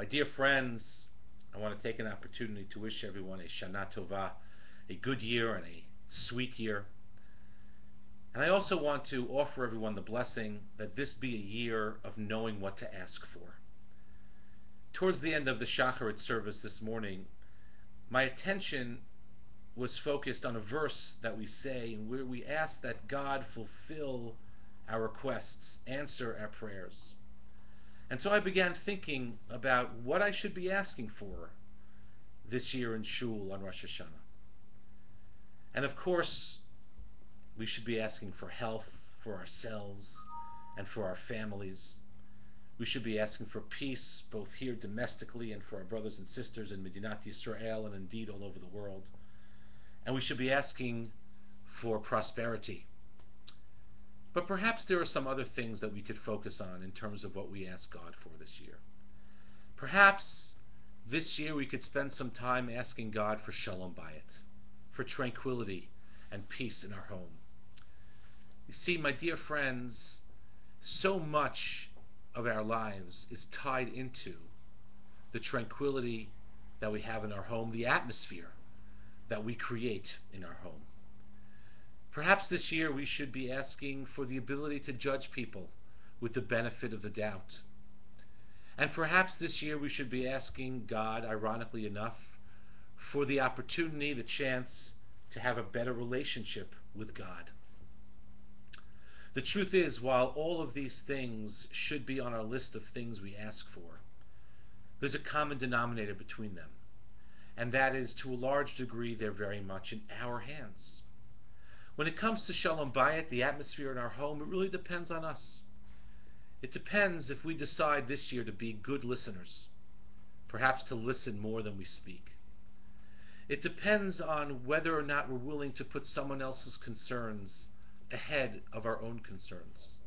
My dear friends, I want to take an opportunity to wish everyone a Shana Tova, a good year and a sweet year. And I also want to offer everyone the blessing that this be a year of knowing what to ask for. Towards the end of the Shacharit service this morning, my attention was focused on a verse that we say where we ask that God fulfill our requests, answer our prayers. And so I began thinking about what I should be asking for this year in Shul on Rosh Hashana. And of course, we should be asking for health for ourselves and for our families. We should be asking for peace, both here domestically and for our brothers and sisters in Medinat Yisrael and indeed all over the world. And we should be asking for prosperity. But perhaps there are some other things that we could focus on in terms of what we ask God for this year. Perhaps this year we could spend some time asking God for Shalom Bayit, for tranquility and peace in our home. You see, my dear friends, so much of our lives is tied into the tranquility that we have in our home, the atmosphere that we create in our home. Perhaps this year we should be asking for the ability to judge people with the benefit of the doubt. And perhaps this year we should be asking God, ironically enough, for the opportunity, the chance to have a better relationship with God. The truth is, while all of these things should be on our list of things we ask for, there's a common denominator between them. And that is, to a large degree, they're very much in our hands. When it comes to Shalom Bayit, the atmosphere in our home, it really depends on us. It depends if we decide this year to be good listeners, perhaps to listen more than we speak. It depends on whether or not we're willing to put someone else's concerns ahead of our own concerns.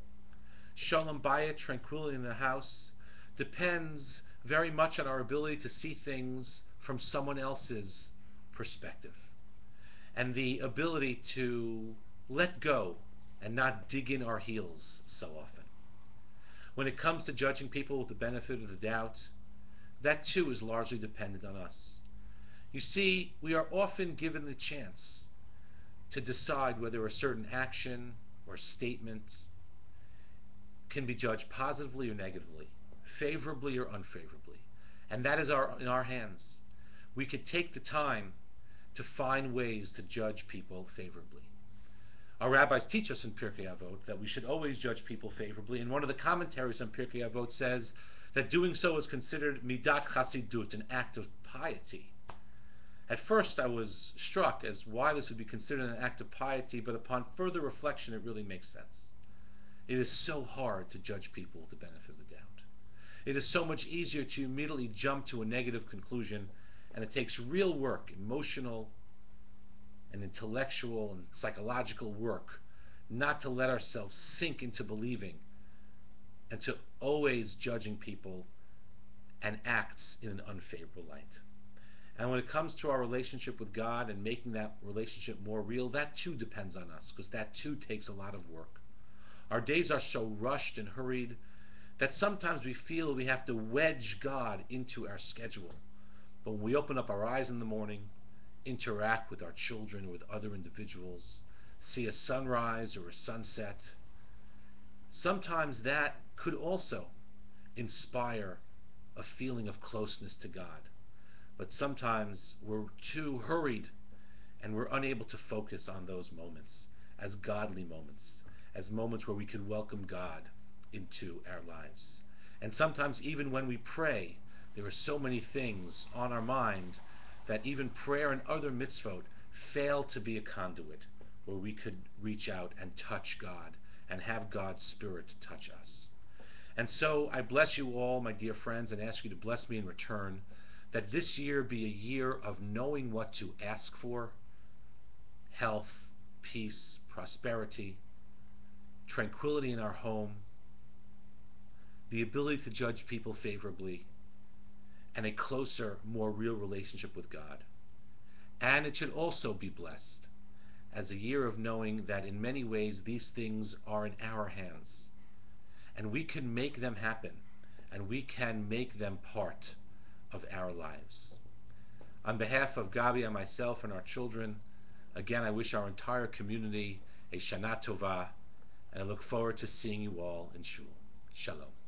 Shalom Bayit, tranquility in the house, depends very much on our ability to see things from someone else's perspective, and the ability to let go and not dig in our heels so often. When it comes to judging people with the benefit of the doubt, that too is largely dependent on us. You see, we are often given the chance to decide whether a certain action or statement can be judged positively or negatively, favorably or unfavorably. And that is in our hands. We could take the time to find ways to judge people favorably. Our rabbis teach us in Pirkei Avot that we should always judge people favorably, and one of the commentaries on Pirkei Avot says that doing so is considered midat chasidut, an act of piety. At first I was struck as why this would be considered an act of piety, but upon further reflection it really makes sense. It is so hard to judge people with the benefit of the doubt. It is so much easier to immediately jump to a negative conclusion, and it takes real work, emotional and intellectual and psychological work, not to let ourselves sink into believing and to always judging people and acts in an unfavorable light. And when it comes to our relationship with God and making that relationship more real, that too depends on us, because that too takes a lot of work. Our days are so rushed and hurried that sometimes we feel we have to wedge God into our schedule. But when we open up our eyes in the morning, interact with our children, with other individuals, see a sunrise or a sunset, sometimes that could also inspire a feeling of closeness to God. But sometimes we're too hurried and we're unable to focus on those moments as godly moments, as moments where we could welcome God into our lives. And sometimes even when we pray, there are so many things on our mind that even prayer and other mitzvot fail to be a conduit where we could reach out and touch God and have God's Spirit touch us. And so I bless you all, my dear friends, and ask you to bless me in return, that this year be a year of knowing what to ask for: health, peace, prosperity, tranquility in our home, the ability to judge people favorably, and a closer, more real relationship with God. And it should also be blessed as a year of knowing that in many ways these things are in our hands, and we can make them happen, and we can make them part of our lives. On behalf of Gabi and myself and our children, again, I wish our entire community a Shana Tova, and I look forward to seeing you all in Shul. Shalom.